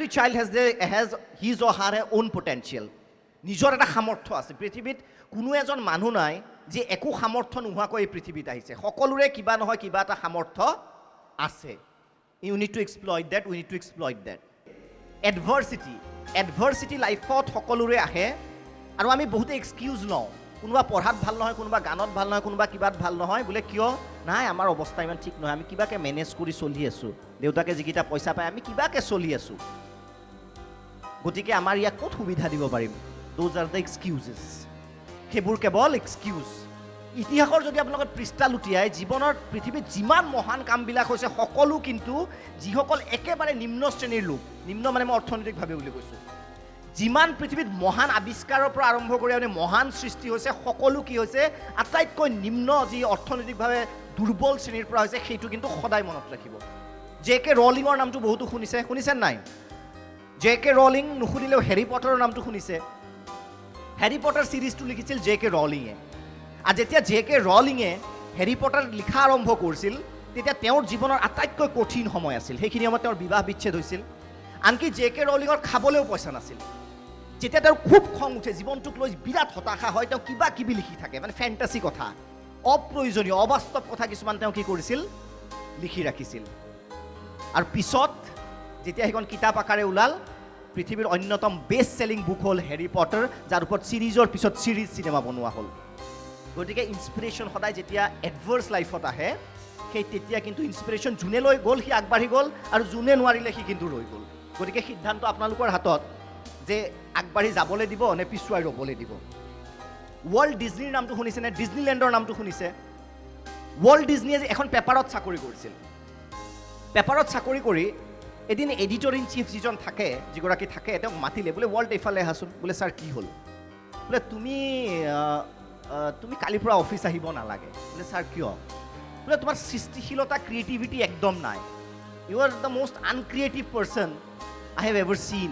every child has his or her own potential. নিজৰ এটা সামৰ্থ্য আছে পৃথিৱীত কোনো এজন মানুহ নাই যে একো সামৰ্থ্য নোহোৱাকৈ এই পৃথিৱীত আহিছে সকলোৰে কিবা নহয় কিবা এটা সামৰ্থ্য আছে you need to exploit that we need to exploit that adversity লাইফত সকলোৰে আহে আৰু আমি বহুতে এক্সকিউজ লওঁ কোনোবা পঢ়াত ভাল নহয় কোনোবা গানত ভাল নহয় কোনোবা কিবাত ভাল নহয় বোলে কিয় নাই আমাৰ অৱস্থা ইমান ঠিক নহয় আমি কিবাকে মেনেজ কৰি চলি আছো দেউতাকে যিকিটা পইচা পায় আমি কিবাকে চলি আছো গতিকে আমাৰ ইয়াক ক'ত সুবিধা দিব পাৰিম those are the excuses সেইবোৰ কেৱল এক্সকিউজ ইতিহাসৰ যদি আপোনালোকৰ পৃষ্ঠা লুটিয়াই জীৱনৰ পৃথিৱীত যিমান মহান কামবিলাক হৈছে সকলো কিন্তু যিসকল একেবাৰে নিম্ন শ্ৰেণীৰ লোক নিম্ন মানে মই অৰ্থনৈতিকভাৱে বুলি কৈছোঁ যিমান পৃথিৱীত মহান আৱিষ্কাৰৰ পৰা আৰম্ভ কৰি মানে মহান সৃষ্টি হৈছে সকলো কি হৈছে আটাইতকৈ নিম্ন যি অৰ্থনৈতিকভাৱে দুৰ্বল শ্ৰেণীৰ পৰা হৈছে সেইটো কিন্তু সদায় মনত ৰাখিব জে.কে. ৰলিঙৰ নামটো বহুতো শুনিছে নাই জে.কে. ৰলিং নুশুনিলেও হেৰি পটাৰৰ নামটো শুনিছে হেৰি পটাৰ সিৰিজটো লিখিছিল জে.কে. ৰলিঙে আৰু যেতিয়া জে.কে. ৰলিঙে হেৰি পটাৰ লিখা আৰম্ভ কৰিছিল তেতিয়া তেওঁৰ জীৱনৰ আটাইতকৈ কঠিন সময় আছিল সেইখিনি সময়ত তেওঁৰ বিবাহ বিচ্ছেদ হৈছিল আনকি জে.কে. ৰলিঙৰ খাবলৈও পইচা নাছিল যেতিয়া তেওঁৰ খুব খং উঠে জীৱনটোক লৈ বিৰাট হতাশা হয় তেওঁ কিবা কিবি লিখি থাকে মানে ফেণ্টাসি কথা অপ্ৰয়োজনীয় অবাস্তৱ কথা কিছুমান তেওঁ কি কৰিছিল লিখি ৰাখিছিল আৰু পিছত যেতিয়া সেইখন কিতাপ আকাৰে ওলাল পৃথিৱীৰ অন্যতম বেষ্ট সেলিং বুক হ'ল হেৰি পটাৰ যাৰ ওপৰত সিৰিজৰ পিছত সিৰিজ চিনেমা বনোৱা হ'ল গতিকে ইনস্পিৰেশ্যন সদায় যেতিয়া এডভাৰ্স লাইফত আহে সেই তেতিয়া কিন্তু ইনস্পিৰেশ্যন যোনে লৈ গ'ল সি আগবাঢ়ি গ'ল আৰু যোনে নোৱাৰিলে সি কিন্তু ৰৈ গ'ল গতিকে সিদ্ধান্ত আপোনালোকৰ হাতত যে আগবাঢ়ি যাবলৈ দিব নে পিছুৱাই ৰ'বলৈ দিব ৱৰ্ল্ড ডিজনীৰ নামটো শুনিছে নে ডিজনীলেণ্ডৰ নামটো শুনিছে ৱৰ্ল্ড ডিজনীয়ে এখন পেপাৰত চাকৰি কৰিছিল পেপাৰত চাকৰি কৰি এদিন এডিটৰ ইন চিফ যিজন থাকে যিগৰাকী থাকে তেওঁক মাতিলে বোলে ৱৰ্ল্ড এইফালে আহাচোন বোলে ছাৰ কি হ'ল বোলে তুমি কালিৰ পৰা অফিচ আহিব নালাগে বোলে ছাৰ কিয় বোলে তোমাৰ সৃষ্টিশীলতা ক্ৰিয়েটিভিটি একদম নাই you are the most uncreative person I have ever seen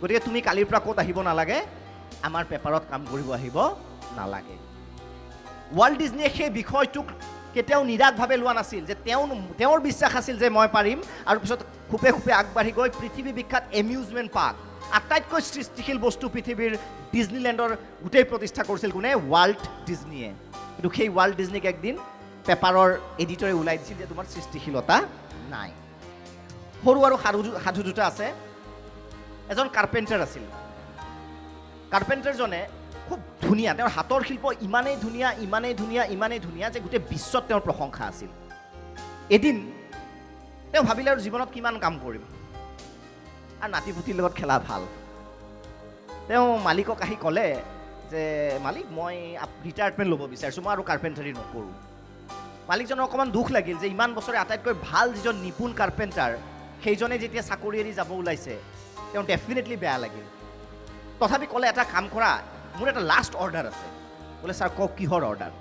গতিকে তুমি কালিৰ পৰা ক'ত আহিব নালাগে আমাৰ পেপাৰত কাম কৰিব আহিব নালাগে ৱৰ্ল্ড ডিজনীয়ে সেই বিষয়টোক কেতিয়াও নিৰাগভাৱে লোৱা নাছিল যে তেওঁৰ বিশ্বাস আছিল যে মই পাৰিম আৰু পিছত খুপে খুপে আগবাঢ়ি গৈ পৃথিৱী বিখ্যাত এমিউজমেণ্ট পাৰ্ক আটাইতকৈ সৃষ্টিশীল বস্তু পৃথিৱীৰ ডিজনীলেণ্ডৰ গোটেই প্ৰতিষ্ঠা কৰিছিল কোনে ৱাল্ট ডিজনীয়ে কিন্তু সেই ৱাল্ট ডিজনীক একদিন পেপাৰৰ এডিটৰে ওলাই দিছিল যে তোমাৰ সৃষ্টিশীলতা নাই সৰু আৰু সাধু দুটা আছে এজন কাৰ্পেণ্টাৰ আছিল কাৰ্পেণ্টাৰজনে খুব ধুনীয়া তেওঁৰ হাতৰ শিল্প ইমানেই ধুনীয়া যে গোটেই বিশ্বত তেওঁৰ প্ৰশংসা আছিল এদিন তেওঁ ভাবিলে আৰু জীৱনত কিমান কাম কৰিম আৰু নাতি পুতিৰ লগত খেলা ভাল তেওঁ মালিকক আহি ক'লে যে মালিক মই ৰিটায়াৰমেণ্ট ল'ব বিচাৰিছোঁ মই আৰু কাৰ্পেণ্টাৰী নকৰোঁ মালিকজনৰ অকণমান দুখ লাগিল যে ইমান বছৰে আটাইতকৈ ভাল যিজন নিপুণ কাৰ্পেণ্টাৰ সেইজনে যেতিয়া চাকৰি এৰি যাব ওলাইছে তেওঁ ডেফিনেটলি বেয়া লাগিল তথাপি ক'লে এটা কাম কৰা মোৰ এটা লাষ্ট অৰ্ডাৰ আছে বোলে ছাৰ কওক কিহৰ অৰ্ডাৰ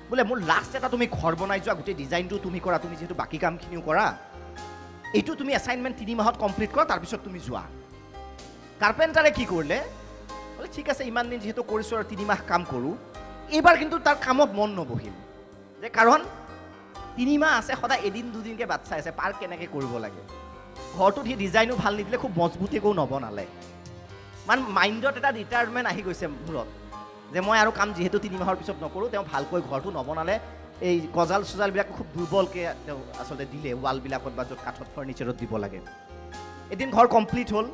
বোলে মোৰ লাষ্ট এটা তুমি ঘৰ বনাই যোৱা গোটেই ডিজাইনটো তুমি কৰা তুমি যিহেতু বাকী কামখিনিও কৰা এইটো তুমি এছাইনমেণ্ট 3 মাহত কমপ্লিট কৰা তাৰপিছত তুমি যোৱা কাৰ্পেণ্টাৰে কি কৰিলে বোলে ঠিক আছে ইমান দিন যিহেতু কৰিছোঁ আৰু 3 মাহ কাম কৰোঁ এইবাৰ কিন্তু তাৰ কামত মন নবহিল যে কাৰণ 3 মাহ আছে সদায় এদিন দুদিনকৈ বাট চাই আছে পাৰ কেনেকৈ কৰিব লাগে ঘৰটোত সি ডিজাইনো ভাল নিদিলে খুব মজবুতিকৈও নবনালে মানে মাইণ্ডত এটা ৰিটায়াৰমেণ্ট আহি গৈছে মূৰত যে মই আৰু কাম যিহেতু 3 মাহৰ পিছত নকৰোঁ তেওঁ ভালকৈ ঘৰটো নবনালে এই গজাল চজালবিলাক খুব দুৰ্বলকৈ তেওঁ আচলতে দিলে ৱালবিলাকত বা য'ত কাঠত ফাৰ্নিচাৰত দিব লাগে এদিন ঘৰ কমপ্লিট হ'ল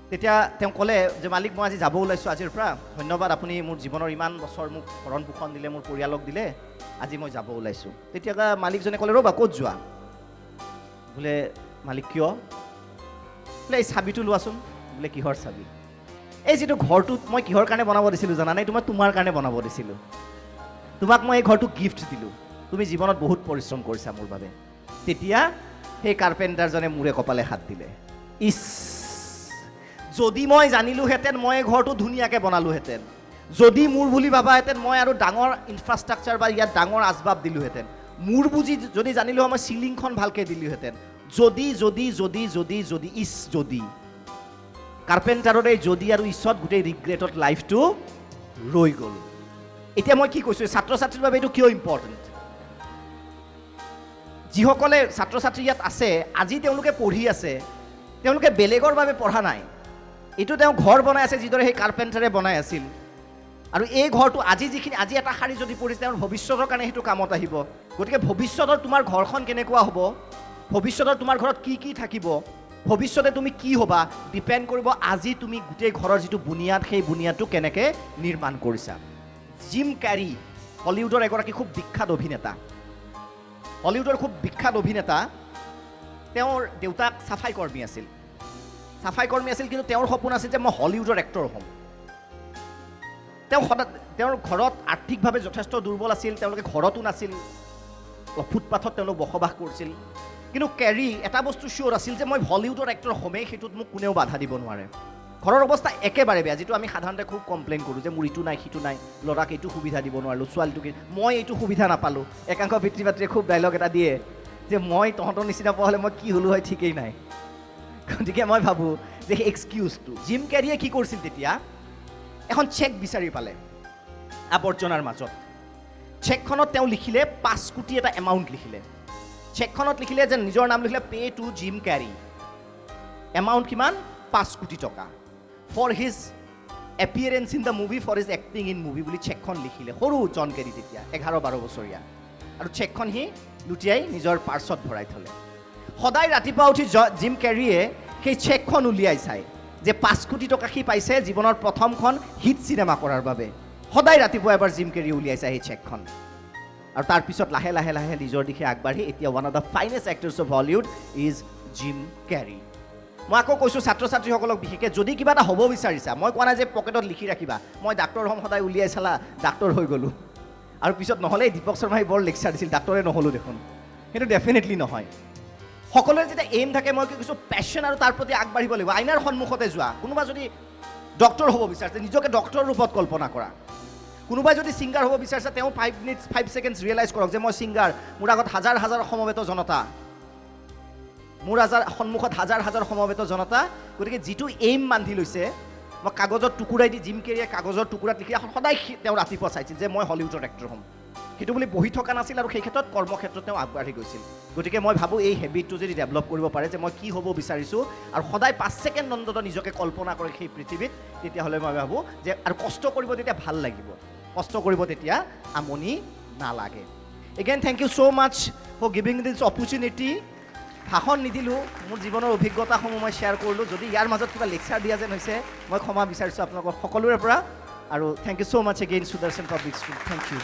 তেতিয়া তেওঁ ক'লে যে মালিক মই আজি যাব ওলাইছোঁ আজিৰ পৰা ধন্যবাদ আপুনি মোৰ জীৱনৰ ইমান বছৰ মোক ভৰণ পোষণ দিলে মোৰ পৰিয়ালক দিলে আজি মই যাব ওলাইছোঁ তেতিয়া মালিকজনে ক'লে ৰ'বা ক'ত যোৱা বোলে মালিক কিয় বোলে এই চাবিটো লোৱাচোন বোলে কিহৰ চাবি এই যিটো ঘৰটোত মই কিহৰ কাৰণে বনাব দিছিলোঁ জানা নাই তোমাৰ কাৰণে বনাব দিছিলোঁ তোমাক মই এই ঘৰটো গিফ্ট দিলোঁ তুমি জীৱনত বহুত পৰিশ্ৰম কৰিছা মোৰ বাবে তেতিয়া সেই কাৰ্পেণ্টাৰজনে মূৰে কপালে হাত দিলে ইছ যদি মই জানিলোহেঁতেন মই এই ঘৰটো ধুনীয়াকৈ বনালোহেঁতেন যদি মোৰ বুলি ভাবাহেঁতেন মই আৰু ডাঙৰ ইনফ্ৰাষ্ট্ৰাকচাৰ বা ইয়াত ডাঙৰ আচবাব দিলোহেঁতেন মোৰ বুজি যদি জানিলোঁ মই চিলিংখন ভালকৈ দিলোহেঁতেন যদি কাৰ্পেণ্টাৰৰ এই যদি আৰু ইছত গোটেই ৰিগ্ৰেটত লাইফটো ৰৈ গ'ল এতিয়া মই কি কৈছোঁ ছাত্ৰ ছাত্ৰীৰ বাবে এইটো কিয় ইম্পৰ্টেণ্ট যিসকলে ছাত্ৰ ছাত্ৰী ইয়াত আছে আজি তেওঁলোকে পঢ়ি আছে তেওঁলোকে বেলেগৰ বাবে পঢ়া নাই, এইটো তেওঁ ঘৰ বনাই আছে যিদৰে সেই কাৰ্পেণ্টাৰে বনাই আছিল। আৰু এই ঘৰটো আজি এটা শাৰী যদি পৰিছে তেওঁৰ ভৱিষ্যতৰ কাৰণে সেইটো কামত আহিব। গতিকে ভৱিষ্যতৰ তোমাৰ ঘৰখন কেনেকুৱা হ'ব, ভৱিষ্যতৰ তোমাৰ ঘৰত কি কি থাকিব, ভৱিষ্যতে তুমি কি হ'বা, ডিপেণ্ড কৰিব আজি তুমি গোটেই ঘৰৰ যিটো বুনিয়াদ সেই বুনিয়াদটো কেনেকৈ নিৰ্মাণ কৰিছা। জিম কেৰী হলিউডৰ এগৰাকী খুব বিখ্যাত অভিনেতা, হলিউডৰ খুব বিখ্যাত অভিনেতা। তেওঁৰ দেউতাক চাফাই কৰ্মী আছিল, কিন্তু তেওঁৰ সপোন আছিল যে মই হলিউডৰ এক্টৰ হ'ম। তেওঁৰ ঘৰত আৰ্থিকভাৱে যথেষ্ট দুৰ্বল আছিল, তেওঁলোকে ঘৰতো নাছিল, ফুটপাথত তেওঁলোক বসবাস কৰিছিল। কিন্তু কেৰী এটা বস্তু চিয়'ৰ আছিল যে মই হলিউডৰ এক্টৰ হ'মেই, সেইটোত মোক কোনেও বাধা দিব নোৱাৰে। ঘৰৰ অৱস্থা একেবাৰে বেয়া, যিটো আমি সাধাৰণতে খুব কমপ্লেইন কৰোঁ যে মোৰ ইটো নাই সিটো নাই, ল'ৰাক এইটো সুবিধা দিব নোৱাৰিলোঁ, ছোৱালীটোক মই এইটো সুবিধা নাপালোঁ। একাংশ পিতৃ মাতৃয়ে খুব ডাইলগ এটা দিয়ে যে মই তহঁতৰ নিচিনা পোৱা হ'লে মই কি হ'লোঁ হয় ঠিকেই নাই। গতিকে মই ভাবোঁ যে সেই এক্সকিউজটো জিম কেৰীয়ে কি কৰিছিল তেতিয়া, এখন চেক বিচাৰি পালে আৱৰ্জনাৰ মাজত। চেকখনত তেওঁ লিখিলে 5 কোটি এটা এমাউণ্ট লিখিলে। চেকখনত লিখিলে যে নিজৰ নাম লিখিলে pay to Jim Carrey, amount কিমান 5 কোটি টকা, for his appearance in the movie, for his acting in movie বুলি চেকখন লিখিলে। সৰু জন কেৰী তেতিয়া 11-12 বছৰীয়া, আৰু চেকখন সি লুটিয়াই নিজৰ পাৰ্চত ভৰাই থ'লে। সদায় ৰাতিপুৱা উঠি জিম কেৰীয়ে সেই চেকখন উলিয়াই চায় যে 5 কোটি টকা সি পাইছে জীৱনৰ প্ৰথমখন হিট চিনেমা কৰাৰ বাবে। সদায় ৰাতিপুৱা এবাৰ জিম কেৰী উলিয়াই চায় সেই চেকখন, আৰু তাৰপিছত লাহে লাহে লাহে নিজৰ দিশে আগবাঢ়ি এতিয়া one of the finest actors of Hollywood is Jim Carrey. মই আকৌ কৈছোঁ ছাত্ৰ ছাত্ৰীসকলক বিশেষকৈ, যদি কিবা এটা হ'ব বিচাৰিছা, মই কোৱা নাই যে পকেটত লিখি ৰাখিবা মই ডাক্তৰ হ'ম, সদায় উলিয়াই চালা ডাক্তৰ হৈ গ'লোঁ, আৰু পিছত নহ'লে দীপক শৰ্মাই বৰ লেকচাৰ দিছিল ডাক্তৰে নহ'লোঁ দেখোন, সেইটো ডেফিনেটলি নহয়। সকলোৰে যেতিয়া এইম থাকে, মই কি কৈছোঁ পেশ্যন আৰু তাৰ প্ৰতি আগবাঢ়িব লাগিব। আইনাৰ সন্মুখতে যোৱা, কোনোবা যদি ডক্তৰ হ'ব বিচাৰিছে নিজকে ডক্তৰৰ ৰূপত কল্পনা কৰা, কোনোবাই যদি ছিংগাৰ হ'ব বিচাৰিছে তেওঁ 5 মিনিটছ 5 ছেকেণ্ডছ ৰিয়েলাইজ কৰক যে মই ছিংগাৰ, মোৰ আগত হাজাৰ হাজাৰ সমবেত জনতা, মোৰ সন্মুখত হাজাৰ হাজাৰ সমবেত জনতা। গতিকে যিটো এইম বান্ধি লৈছে, মই কাগজৰ টুকুৰাই দি জিম কেৰীয়ে কাগজৰ টুকুৰাত লিখি সদায় তেওঁ ৰাতিপুৱা চাইছিল যে মই হলিউডৰ এক্টৰ হ'ম, সেইটো বুলি বহি থকা নাছিল, আৰু সেই ক্ষেত্ৰত কৰ্মক্ষেত্ৰত তেওঁ আগবাঢ়ি গৈছিল। গতিকে মই ভাবোঁ এই হেবিটটো যদি ডেভেলপ কৰিব পাৰে যে মই কি হ'ব বিচাৰিছোঁ, আৰু সদায় 5 ছেকেণ্ড অন্তত নিজকে কল্পনা কৰে সেই পৃথিৱীত, তেতিয়াহ'লে মই ভাবোঁ যে আৰু কষ্ট কৰিব তেতিয়া ভাল লাগিব, কষ্ট কৰিব তেতিয়া আমনি নালাগে। Again thank you so' much for giving this opportunity. ভাষণ নিদিলোঁ, মোৰ জীৱনৰ অভিজ্ঞতাসমূহ মই শ্বেয়াৰ কৰিলোঁ। যদি ইয়াৰ মাজত কিবা লেকচাৰ দিয়া যেন হৈছে মই ক্ষমা বিচাৰিছোঁ আপোনালোকৰ সকলোৰে পৰা, আৰু thank you so' much again Sudarshan Public School. Thank U.